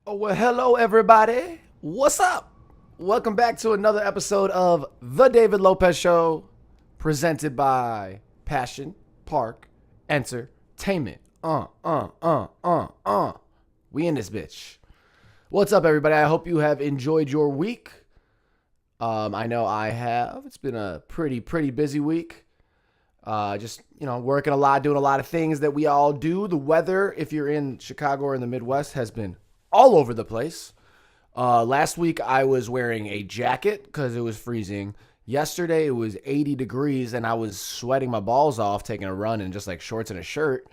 Oh, well, hello, everybody. What's up? Welcome back to another episode of The David Lopez Show, presented by Passion Park Entertainment. We in this bitch. What's up, everybody? I hope you have enjoyed your week. I know I have. It's been a pretty busy week. Working a lot, doing a lot of things that we all do. The weather, if you're in Chicago or in the Midwest, has been all over the place. Last week I was wearing a jacket because it was freezing. Yesterday it was 80 degrees and I was sweating my balls off taking a run in just like shorts and a shirt.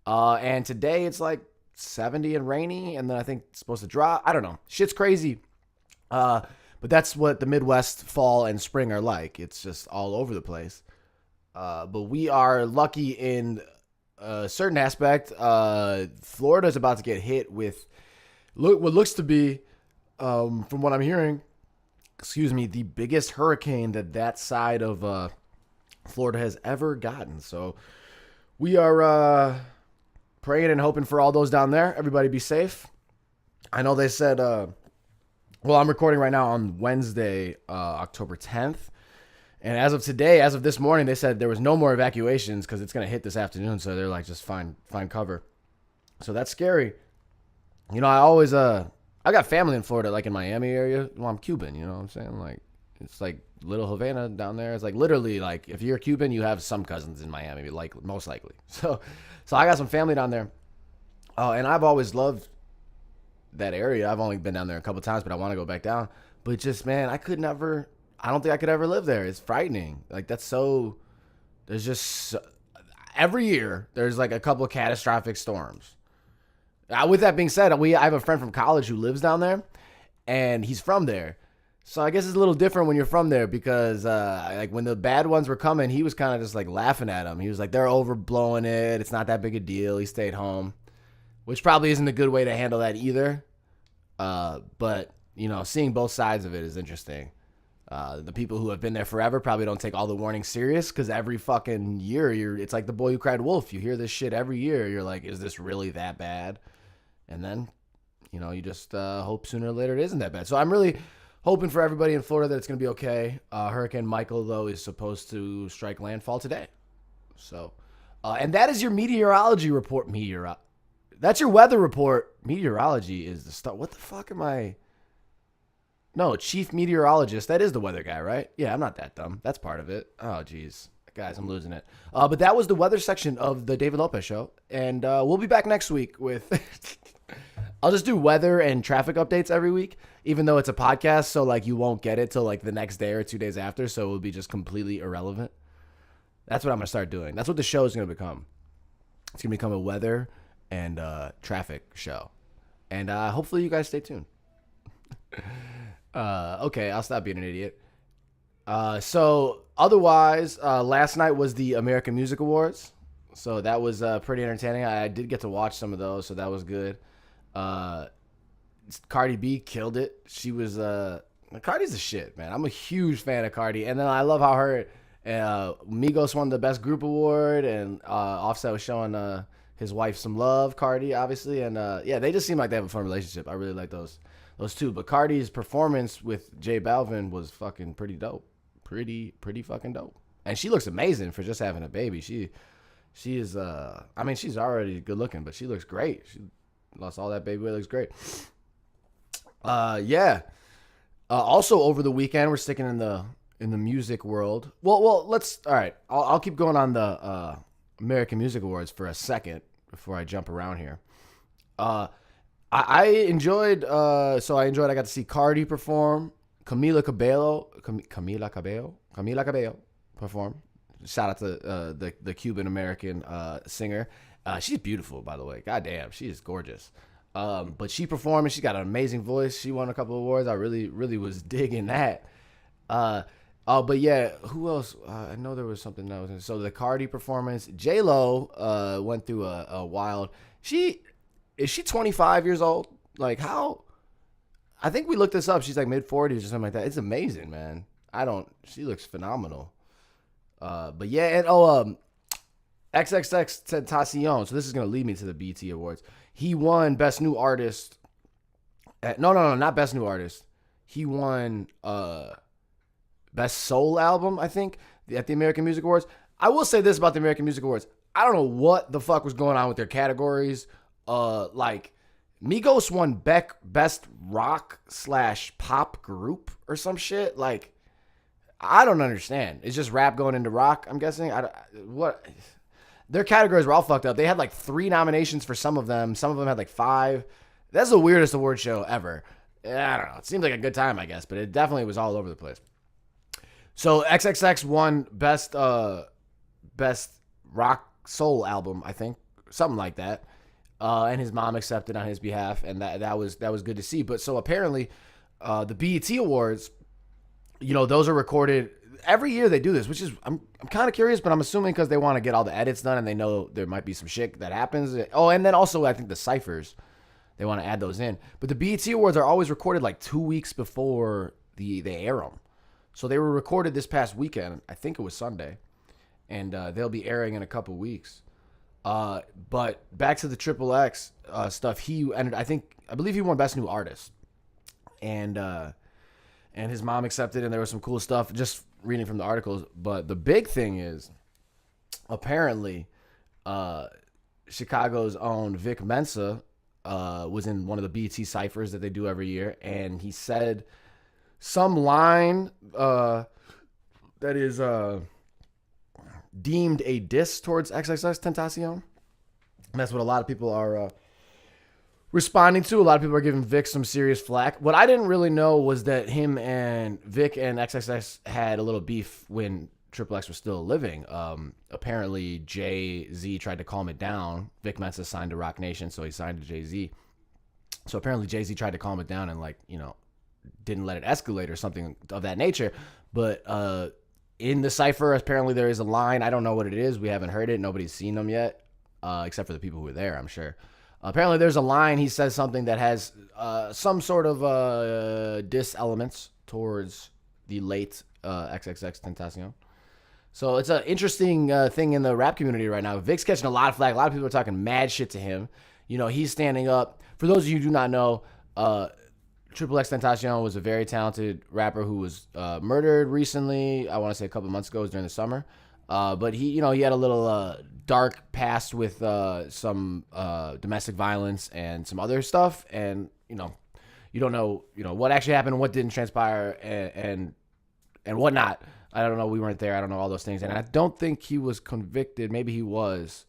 And today it's like 70 and rainy, and then I think it's supposed to drop. I don't know. Shit's crazy. But that's what the Midwest fall and spring are like. It's just all over the place. But we are lucky in a certain aspect. Florida's about to get hit with what looks to be, from what I'm hearing, the biggest hurricane that side of Florida has ever gotten. So we are praying and hoping for all those down there. Everybody be safe. I know they said, I'm recording right now on Wednesday, October 10th. And as of today, as of this morning, they said there was no more evacuations because it's going to hit this afternoon. So they're like, just find cover. So that's scary. You know, I got family in Florida, like in Miami area. Well, I'm Cuban, you know what I'm saying? Like, it's like little Havana down there. It's like literally like if you're Cuban, you have some cousins in Miami, like most likely. So I got some family down there. And I've always loved that area. I've only been down there a couple times, but I want to go back down. But just, man, I don't think I could ever live there. It's frightening. Like, there's just, every year, there's like a couple of catastrophic storms. With that being said, I have a friend from college who lives down there, and he's from there. So I guess it's a little different when you're from there because, like, when the bad ones were coming, he was kind of just like laughing at them. He was like, they're overblowing it. It's not that big a deal. He stayed home, which probably isn't a good way to handle that either. But, you know, seeing both sides of it is interesting. The people who have been there forever probably don't take all the warnings serious because every fucking year, it's like The Boy Who Cried Wolf. You hear this shit every year. You're like, is this really that bad? And then, you know, you just hope sooner or later it isn't that bad. So I'm really hoping for everybody in Florida that it's going to be okay. Hurricane Michael, though, is supposed to strike landfall today. So, and that is your meteorology report. That's your weather report. Meteorology is the stuff. What the fuck am I? No, chief meteorologist. That is the weather guy, right? Yeah, I'm not that dumb. That's part of it. Oh, geez. Guys, I'm losing it. But that was the weather section of the David Lopez Show. And we'll be back next week with... I'll just do weather and traffic updates every week, even though it's a podcast. So, like, you won't get it till, like, the next day or 2 days after. So it will be just completely irrelevant. That's what I'm going to start doing. That's what the show is going to become. It's going to become a weather and traffic show. And hopefully you guys stay tuned. Okay, I'll stop being an idiot. So otherwise, last night was the American Music Awards. So that was pretty entertaining. I did get to watch some of those, so that was good. Cardi B killed it. She was Cardi's the shit, man. I'm a huge fan of Cardi, and then I love how her Migos won the Best Group Award, and Offset was showing his wife some love. Cardi, obviously, and yeah, they just seem like they have a fun relationship. I really like those two. But Cardi's performance with J Balvin was fucking pretty dope. Pretty fucking dope. And she looks amazing for just having a baby. She is I mean, she's already good looking, but she looks great. She lost all that baby weight, looks great. Yeah. Also over the weekend, we're sticking in the music world. Well, let's all right. I'll keep going on the American Music Awards for a second before I jump around here. I enjoyed. So I enjoyed. I got to see Cardi perform. Camila Cabello perform. Shout out to the Cuban American singer. She's beautiful, by the way. God damn, she is gorgeous. But she performed and she got an amazing voice. She won a couple of awards. I really was digging that. But yeah, who else? I know there was something else. So the Cardi performance. J-Lo went through a wild. Is she 25 years old? Like, how? I think we looked this up. She's like mid-40s or something like that. It's amazing, man. She looks phenomenal. But yeah, and XXX Tentacion. So this is going to lead me to the BET Awards. He won Best New Artist No, not best new artist. He won best soul album, I think, at the American Music Awards. I will say this about the American Music Awards. I don't know what the fuck was going on with their categories. Like Migos won best rock / pop group or some shit. Like, I don't understand. It's just rap going into rock, I'm guessing. What? Their categories were all fucked up. They had like 3 nominations for some of them. Some of them had like 5. That's the weirdest award show ever. I don't know. It seemed like a good time, I guess, but it definitely was all over the place. So XXX won best rock soul album, I think, something like that. And his mom accepted on his behalf, and that was good to see. But so apparently, the BET Awards, those are recorded every year. They do this, which is I'm kind of curious, but I'm assuming because they want to get all the edits done and they know there might be some shit that happens. Oh, and then also I think the ciphers, they want to add those in. But the BET Awards are always recorded like 2 weeks before they air them. So they were recorded this past weekend. I think it was Sunday, and they'll be airing in a couple weeks. But back to the Triple X stuff. He ended. I believe he won Best New Artist, and his mom accepted, and there was some cool stuff. Just reading from the articles. But the big thing is, apparently, Chicago's own Vic Mensa was in one of the BET ciphers that they do every year, and he said some line that is deemed a diss towards XXXTentacion. And that's what a lot of people are responding to. A lot of people are giving Vic some serious flack. What I didn't really know was that him and Vic and XXX had a little beef when Triple X was still living. Apparently, Jay-Z tried to calm it down. Vic Mensa signed to Roc Nation, so he signed to Jay-Z. So apparently, Jay-Z tried to calm it down and, didn't let it escalate or something of that nature. But in the cipher, apparently there is a line. I don't know what it is. We haven't heard it. Nobody's seen them yet, except for the people who were there, I'm sure. Apparently there's a line. He says something that has some sort of diss elements towards the late XXXTentacion. So it's an interesting thing in the rap community right now. Vic's catching a lot of flack. A lot of people are talking mad shit to him. He's standing up. For those of you who do not know, XXXTentacion was a very talented rapper who was murdered recently. I want to say a couple months ago. It was during the summer. But he had a little dark past with some domestic violence and some other stuff. And, you don't know, what actually happened, what didn't transpire, and whatnot. I don't know. We weren't there. I don't know all those things. And I don't think he was convicted. Maybe he was.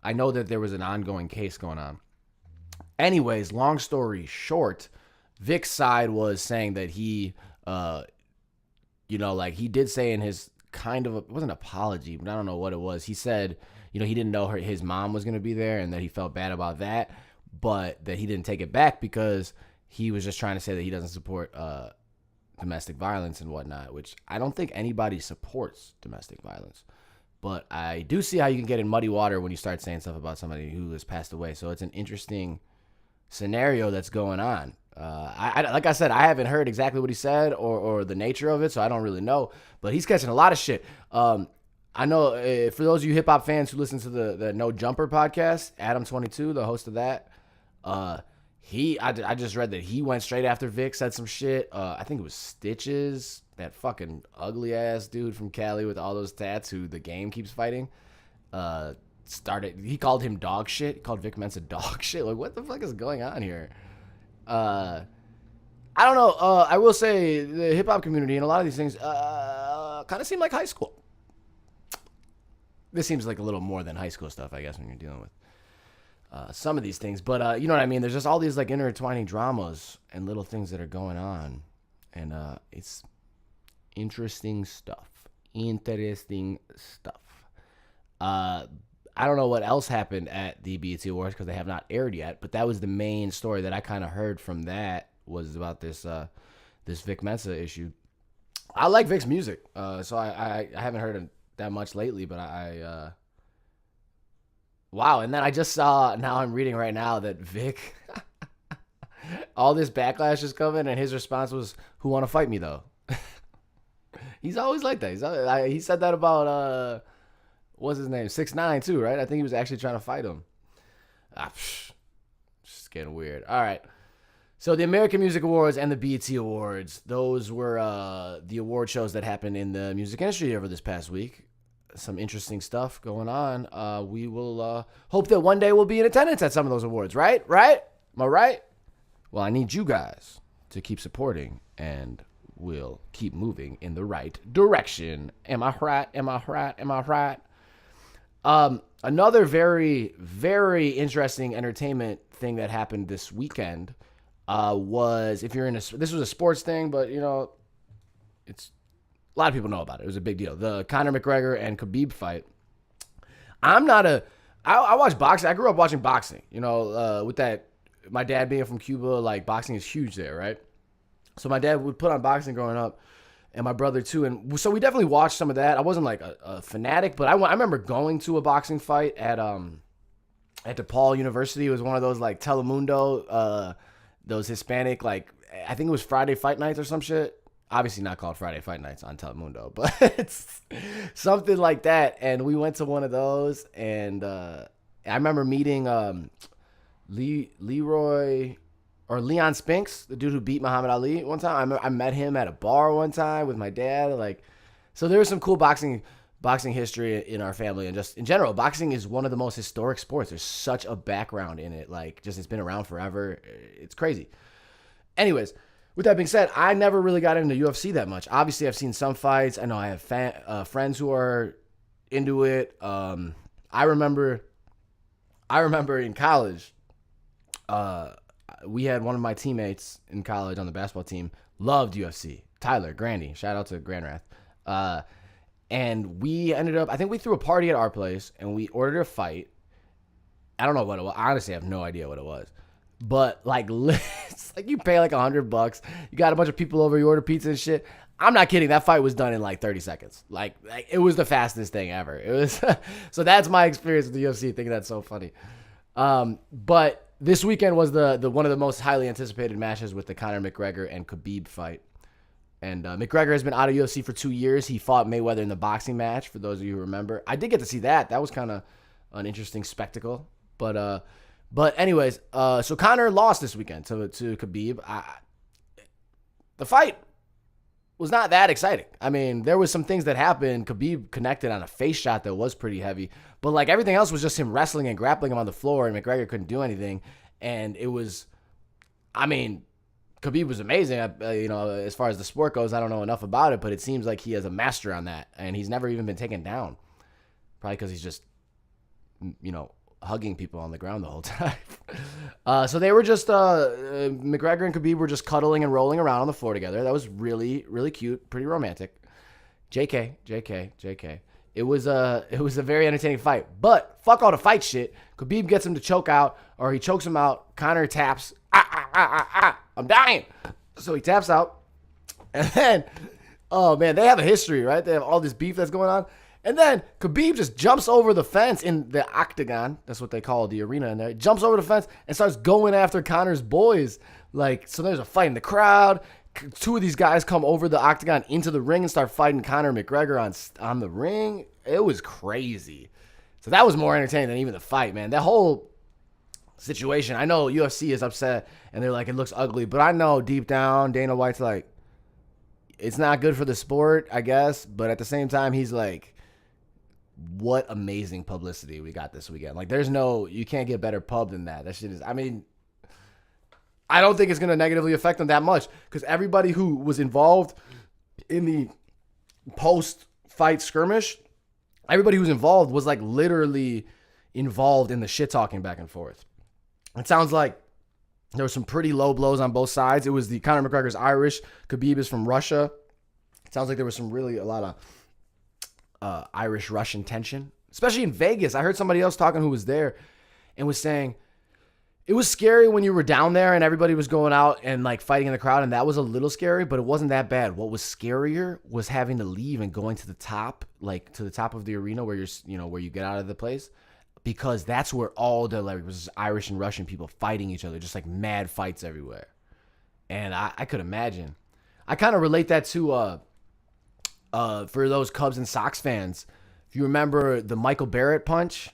I know that there was an ongoing case going on. Anyways, long story short, Vic's side was saying that he, he did say in his it wasn't an apology, but I don't know what it was. He said, he didn't know his mom was going to be there and that he felt bad about that, but that he didn't take it back because he was just trying to say that he doesn't support domestic violence and whatnot, which I don't think anybody supports domestic violence. But I do see how you can get in muddy water when you start saying stuff about somebody who has passed away. So it's an interesting scenario that's going on. Like I said, I haven't heard exactly what he said or the nature of it, so I don't really know. But he's catching a lot of shit. I know for those of you hip hop fans who listen to the No Jumper podcast, Adam22, the host of that, I just read that he went straight after Vic, said some shit. I think it was Stitches, that fucking ugly ass dude from Cali with all those tats who the game keeps fighting. He called him dog shit. He called Vic Mensa dog shit. Like, what the fuck is going on here? I don't know. I will say the hip hop community and a lot of these things kind of seem like high school. This seems like a little more than high school stuff, I guess, when you're dealing with some of these things. But you know what I mean? There's just all these like intertwining dramas and little things that are going on. And it's interesting stuff. I don't know what else happened at the BET Awards because they have not aired yet, but that was the main story that I kind of heard from that was about this Vic Mensa issue. I like Vic's music, so I haven't heard it that much lately, but wow. And then I just saw, now I'm reading right now that Vic, all this backlash is coming, and his response was, "Who want to fight me though?" He's always like that. He said that about what's his name, 6ix9ine too, right? I think he was actually trying to fight him. Just getting weird. All right. So the American Music Awards and the BET Awards, those were the award shows that happened in the music industry over this past week. Some interesting stuff going on. We will hope that one day we'll be in attendance at some of those awards, right? Right? Am I right? Well, I need you guys to keep supporting, and we'll keep moving in the right direction. Am I right? Am I right? Am I right? Another very, very interesting entertainment thing that happened this weekend was, if you're in this was a sports thing, but it's a lot of people know about it. It was a big deal. The Conor McGregor and Khabib fight. I watch boxing. I grew up watching boxing. With that, my dad being from Cuba, like boxing is huge there, right? So my dad would put on boxing growing up, and my brother too. And so we definitely watched some of that. I wasn't like a fanatic, but I remember going to a boxing fight at DePaul University. It was one of those like Telemundo, those Hispanic, like, I think it was Friday Fight Nights or some shit. Obviously not called Friday Fight Nights on Telemundo, but it's something like that. And we went to one of those, and I remember meeting Leon Spinks, the dude who beat Muhammad Ali one time. I met him at a bar one time with my dad. Like, so there was some cool boxing history in our family, and just in general, boxing is one of the most historic sports. There's such a background in it. Like, just it's been around forever. It's crazy. Anyways, with that being said, I never really got into UFC that much. Obviously, I've seen some fights. I know I have friends who are into it. I remember in college, we had one of my teammates in college on the basketball team loved UFC. Tyler Grandy, shout out to Grand Rath. And we ended up, I think we threw a party at our place and we ordered a fight. I don't know what it was. I honestly have no idea what it was. But like, it's like you pay like $100. You got a bunch of people over, you order pizza and shit. I'm not kidding. That fight was done in like 30 seconds. Like it was the fastest thing ever. It was, so that's my experience with the UFC. Thinking that's so funny. But this weekend was the one of the most highly anticipated matches with the Conor McGregor and Khabib fight. And McGregor has been out of UFC for 2 years. He fought Mayweather in the boxing match, for those of you who remember. I did get to see that. That was kind of an interesting spectacle. But anyways, so Conor lost this weekend to Khabib. The fight was not that exciting. I mean, there was some things that happened. Khabib connected on a face shot that was pretty heavy. But like everything else was just him wrestling and grappling him on the floor, and McGregor couldn't do anything. And it was, I mean, Khabib was amazing. As far as the sport goes, I don't know enough about it, but it seems like he has a master on that, and he's never even been taken down. Probably because he's just, hugging people on the ground the whole time. So they were just, McGregor and Khabib were just cuddling and rolling around on the floor together. That was really, really cute, pretty romantic. JK. It was a very entertaining fight. But fuck all the fight shit. Khabib gets him to choke out, or he chokes him out. Conor taps. I'm dying. So he taps out. And then, oh man, they have a history, right? They have all this beef that's going on. And then Khabib just jumps over the fence in the octagon. That's what they call the arena in there. Jumps over the fence and starts going after Conor's boys. Like, so there's a fight in the crowd. Two of these guys come over the octagon into the ring and start fighting Conor McGregor on the ring. It was crazy. So that was more entertaining than even the fight, man. That whole situation. I know UFC is upset and they're like, it looks ugly. But I know deep down, Dana White's like, it's not good for the sport, I guess. But at the same time, he's like, what amazing publicity we got this weekend. Like, you can't get better pub than that. That shit is, I mean, I don't think it's going to negatively affect them that much because everybody who was involved in the post-fight skirmish, everybody who was involved was like literally involved in the shit talking back and forth. It sounds like there were some pretty low blows on both sides. It was Conor McGregor's Irish. Khabib is from Russia. It sounds like there was a lot of Irish-Russian tension, especially in Vegas. I heard somebody else talking who was there and was saying it was scary when you were down there and everybody was going out and like fighting in the crowd, and that was a little scary, but it wasn't that bad. What was scarier was having to leave and going to the top, like to the top of the arena where where you get out of the place, because that's where all the like was Irish and Russian people fighting each other, just like mad fights everywhere. And I could imagine. I kind of relate that to for those Cubs and Sox fans. If you remember the Michael Barrett punch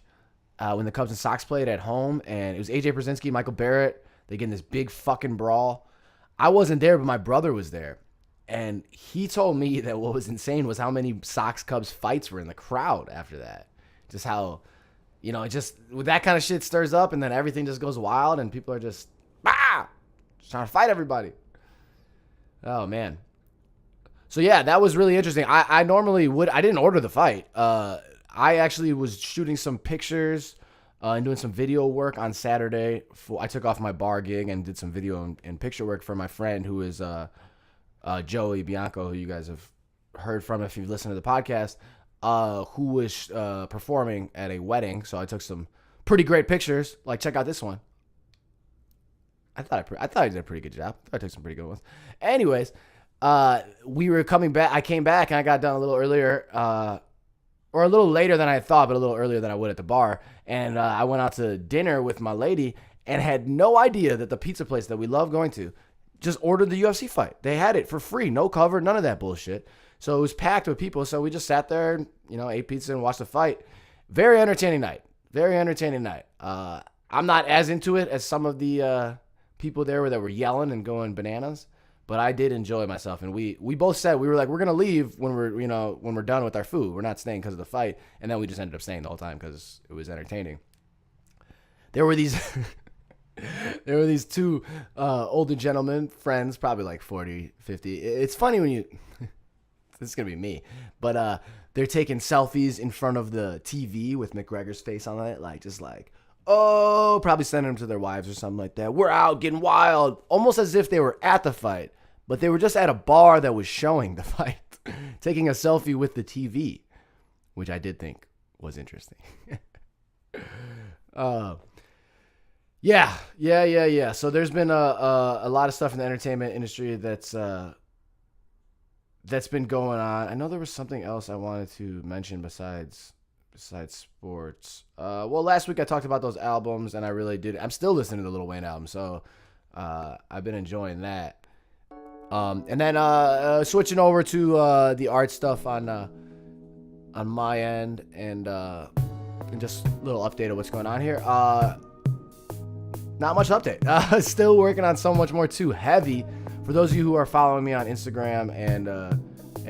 when the Cubs and Sox played at home, and it was AJ Pierzynski, Michael Barrett, They get in this big fucking brawl. I wasn't there, but my brother was there. And he told me that what was insane was how many Sox Cubs fights were in the crowd after that. Just how, it just, with that kind of shit stirs up, and then everything just goes wild, and people are just trying to fight everybody. Oh, man. So, yeah, that was really interesting. I normally I didn't order the fight. I actually was shooting some pictures and doing some video work on Saturday. I took off my bar gig and did some video and picture work for my friend who is Joey Bianco, who you guys have heard from if you've listened to the podcast, who was performing at a wedding. So I took some pretty great pictures. Like, check out this one. I thought I did a pretty good job. I took some pretty good ones. Anyways, we were coming back. I came back and I got done a little earlier, or a little later than I thought, but a little earlier than I would at the bar. And I went out to dinner with my lady and had no idea that the pizza place that we love going to just ordered the UFC fight. They had it for free, no cover, none of that bullshit. So it was packed with people. So we just sat there, ate pizza and watched the fight. Very entertaining night. Very entertaining night. I'm not as into it as some of the people there that were yelling and going bananas, but I did enjoy myself. And we both said, we were like, we're going to leave when we're done with our food. We're not staying because of the fight. And then we just ended up staying the whole time because it was entertaining. There were these two older gentlemen, friends, probably like 40, 50. It's funny when you, this is going to be me, but they're taking selfies in front of the TV with McGregor's face on it, probably sending them to their wives or something like that. We're out getting wild, almost as if they were at the fight, but they were just at a bar that was showing the fight, taking a selfie with the TV, which I did think was interesting. Yeah. So there's been a lot of stuff in the entertainment industry that's been going on. I know there was something else I wanted to mention besides sports. Last week I talked about those albums, and I really did. I'm still listening to the Lil Wayne album, so I've been enjoying that. And then switching over to the art stuff on my end, and just a little update of what's going on here. Not much update. Still working on so much more too. Heavy. For those of you who are following me on Instagram and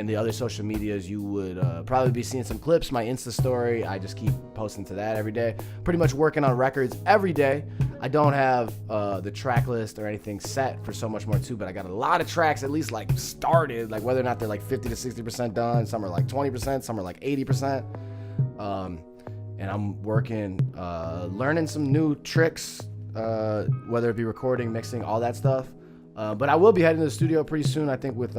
the other social medias, you would probably be seeing some clips. My Insta story, I just keep posting to that every day. Pretty much working on records every day. I don't have the track list or anything set for so much more too, but I got a lot of tracks at least started, whether or not they're 50 to 60% done. Some are 20%, some are 80%. And I'm working, learning some new tricks, whether it be recording, mixing, all that stuff. But I will be heading to the studio pretty soon, I think, with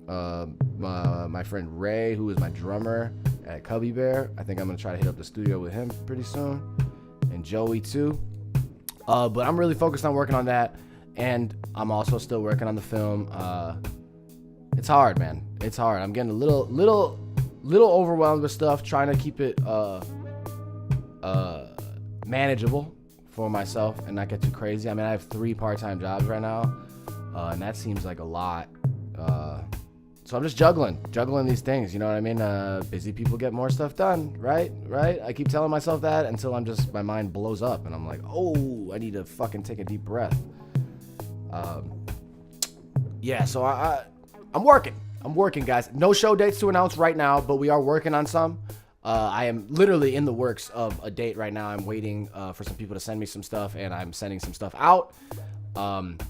my friend Ray, who is my drummer at Cubby Bear. I think I'm going to try to hit up the studio with him pretty soon. And Joey, too. But I'm really focused on working on that. And I'm also still working on the film. It's hard, man. It's hard. I'm getting a little overwhelmed with stuff, trying to keep it manageable for myself and not get too crazy. I mean, I have 3 part-time jobs right now, and that seems like a lot. So I'm just juggling these things, you know what I mean? Busy people get more stuff done, right? I keep telling myself that until my mind blows up and I'm like, oh, I need to fucking take a deep breath. So I'm working, guys. No show dates to announce right now, but we are working on some. I am literally in the works of a date right now. I'm waiting for some people to send me some stuff, and I'm sending some stuff out. What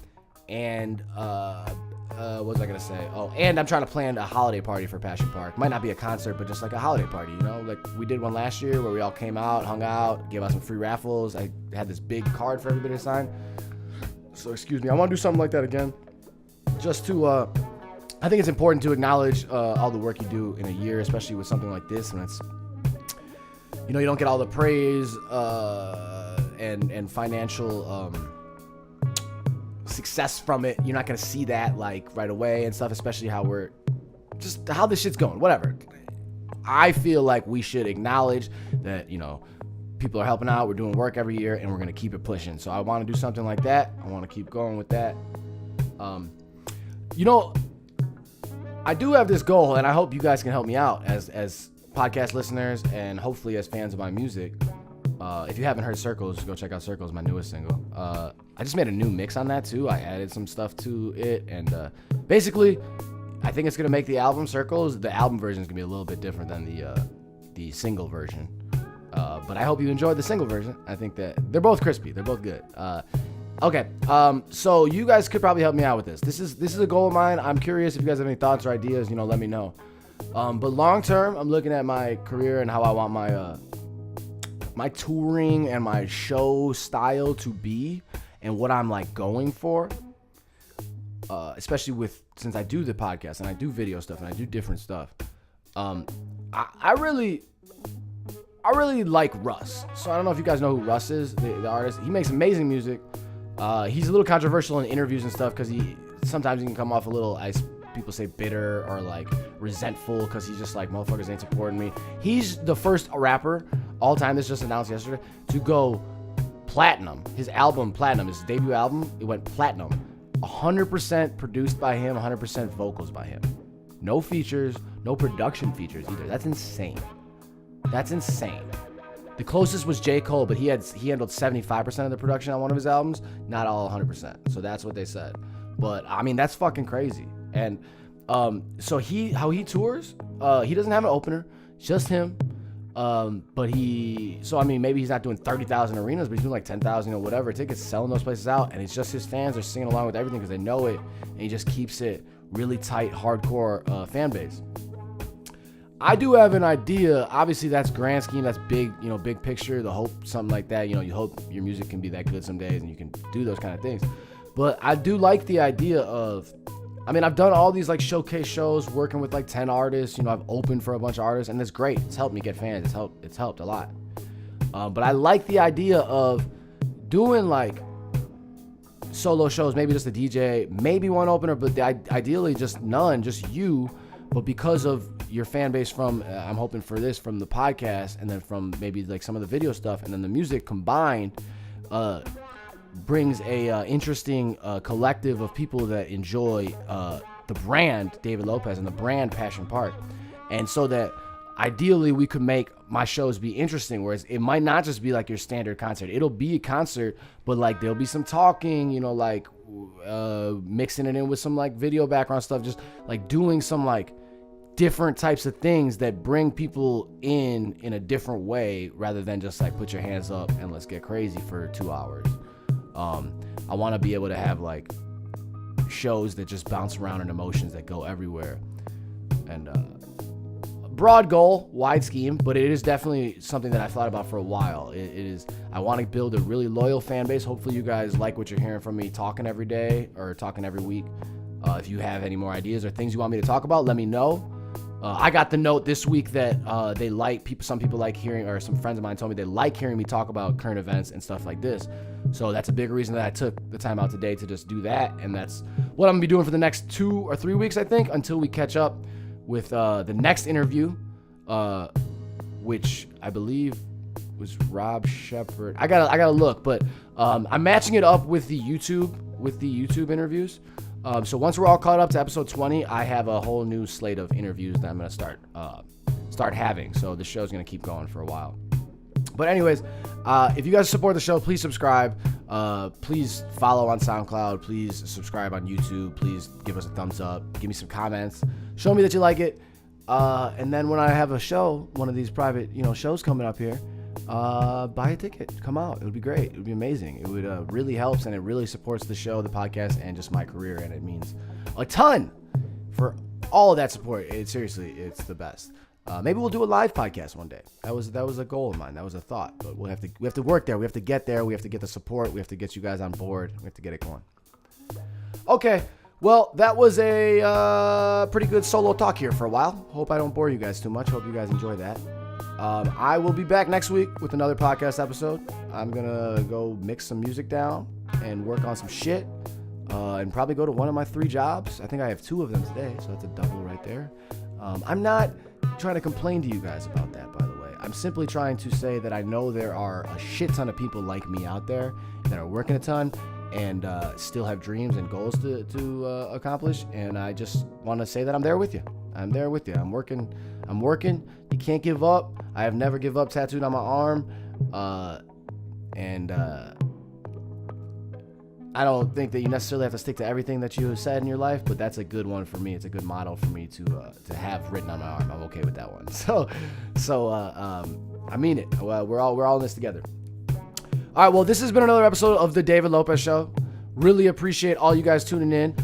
was I gonna say? Oh, and I'm trying to plan a holiday party for Passion Park. Might not be a concert, but just a holiday party, we did one last year where we all came out, hung out, gave out some free raffles. I had this big card for everybody to sign. So excuse me, I want to do something like that again. Just to, I think it's important to acknowledge all the work you do in a year, especially with something like this, when it's, you don't get all the praise and financial success from it. You're not gonna see that right away and stuff, especially how this shit's going. Whatever. I feel like we should acknowledge that people are helping out. We're doing work every year, and we're gonna keep it pushing. So I want to do something like that. I want to keep going with that. I do have this goal, and I hope you guys can help me out as podcast listeners and hopefully as fans of my music. If you haven't heard Circles, go check out Circles, my newest single. I just made a new mix on that too. I added some stuff to it, and basically, I think it's gonna make the album circles. The album version is gonna be a little bit different than the single version. But I hope you enjoyed the single version. I think that they're both crispy. They're both good. Okay. So you guys could probably help me out with this. This is a goal of mine. I'm curious if you guys have any thoughts or ideas. Let me know. But long term, I'm looking at my career and how I want my touring and my show style to be, and what I'm like going for. Especially since I do the podcast and I do video stuff and I do different stuff. I really like Russ. So I don't know if you guys know who Russ is, the artist. He makes amazing music. He's a little controversial in interviews and stuff because sometimes he can come off a little, as people say, bitter or like resentful because he's just like, motherfuckers ain't supporting me. He's the first rapper all time, this just announced yesterday, to go platinum. His album Platinum, his debut album, it went platinum. 100% produced by him, 100% vocals by him. No features, no production features either. That's insane. That's insane. The closest was J. Cole, but he handled 75% of the production on one of his albums, not all 100%. So that's what they said. But I mean, that's fucking crazy. And so how he tours, he doesn't have an opener, just him. But maybe he's not doing 30,000 arenas, but he's doing like 10,000 whatever tickets, selling those places out. And it's just his fans are singing along with everything because they know it. And he just keeps it really tight, hardcore fan base. I do have an idea. Obviously, that's grand scheme. That's big, big picture. The hope, something like that. You hope your music can be that good some days and you can do those kind of things. But I do like the idea of, I've done all these like showcase shows working with like 10 artists. I've opened for a bunch of artists, and it's great. It's helped me get fans. It's helped a lot. But I like the idea of doing like solo shows, maybe just a DJ, maybe one opener, but ideally just none, just you. But because of your fan base from, I'm hoping for this from the podcast, and then from maybe like some of the video stuff, and then the music combined, brings a interesting collective of people that enjoy the brand David Lopez and the brand Passion Park. And so that ideally we could make my shows be interesting, whereas it might not just be like your standard concert. It'll be a concert, but like there'll be some talking, like mixing it in with some like video background stuff, just like doing some like different types of things that bring people in a different way, rather than just like put your hands up and let's get crazy for 2 hours. I want to be able to have like shows that just bounce around and emotions that go everywhere. And broad goal, wide scheme, but it is definitely something that I've thought about for a while. It is, I want to build a really loyal fan base. Hopefully you guys like what you're hearing from me talking every day or talking every week. If you have any more ideas or things you want me to talk about, let me know. I got the note this week that some people like hearing, or some friends of mine told me they like hearing me talk about current events and stuff like this. So that's a big reason that I took the time out today to just do that. And that's what I'm gonna be doing for the next 2 or 3 weeks, I think, until we catch up with the next interview, which I believe was Rob Shepard. I gotta look, but I'm matching it up with the YouTube interviews. So once we're all caught up to episode 20, I have a whole new slate of interviews that I'm going to start having. So the show's going to keep going for a while. But anyways, if you guys support the show, please subscribe. Please follow on SoundCloud. Please subscribe on YouTube. Please give us a thumbs up. Give me some comments. Show me that you like it. And then when I have a show, one of these private, shows coming up here, buy a ticket. Come out. It would be great. It would be amazing. It would really helps, and it really supports the show, the podcast, and just my career. And it means a ton for all of that support. Seriously, it's the best. Maybe we'll do a live podcast one day. That was a goal of mine. That was a thought. But we have to work there. We have to get there. We have to get the support. We have to get you guys on board. We have to get it going. Okay. Well, that was a pretty good solo talk here for a while. Hope I don't bore you guys too much. Hope you guys enjoy that. I will be back next week with another podcast episode. I'm going to go mix some music down and work on some shit, and probably go to one of my 3 jobs. I think I have 2 of them today, so that's a double right there. I'm not trying to complain to you guys about that, by the way. I'm simply trying to say that I know there are a shit ton of people like me out there that are working a ton and still have dreams and goals to accomplish, and I just want to say that I'm there with you. I'm there with you. I'm working. You can't give up. I have never give up tattooed on my arm. I don't think that you necessarily have to stick to everything that you have said in your life, but that's a good one for me. It's a good model for me to have written on my arm. I'm okay with that one. I mean it. We're all in this together. All right. Well, this has been another episode of the David Lopez Show. Really appreciate all you guys tuning in.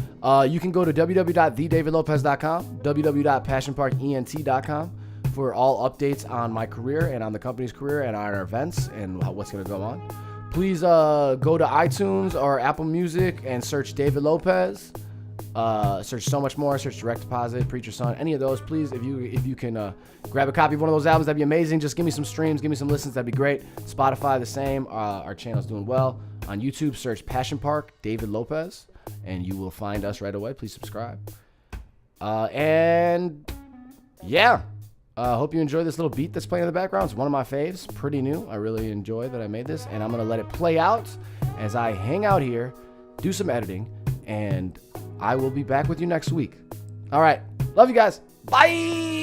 You can go to www.thedavidlopez.com, www.passionparkent.com for all updates on my career and on the company's career and on our events and what's going to go on. Please go to iTunes or Apple Music and search David Lopez. Search So Much More, search Direct Deposit, Preacher Son, any of those. Please, if you can grab a copy of one of those albums, that'd be amazing. Just give me some streams, give me some listens, that'd be great. Spotify, the same. Our channel's doing well. On YouTube, search Passion Park David Lopez, and you will find us right away. Please subscribe. And yeah. Hope you enjoy this little beat that's playing in the background. It's one of my faves. Pretty new. I really enjoy that I made this. And I'm going to let it play out as I hang out here, do some editing, and I will be back with you next week. All right. Love you guys. Bye.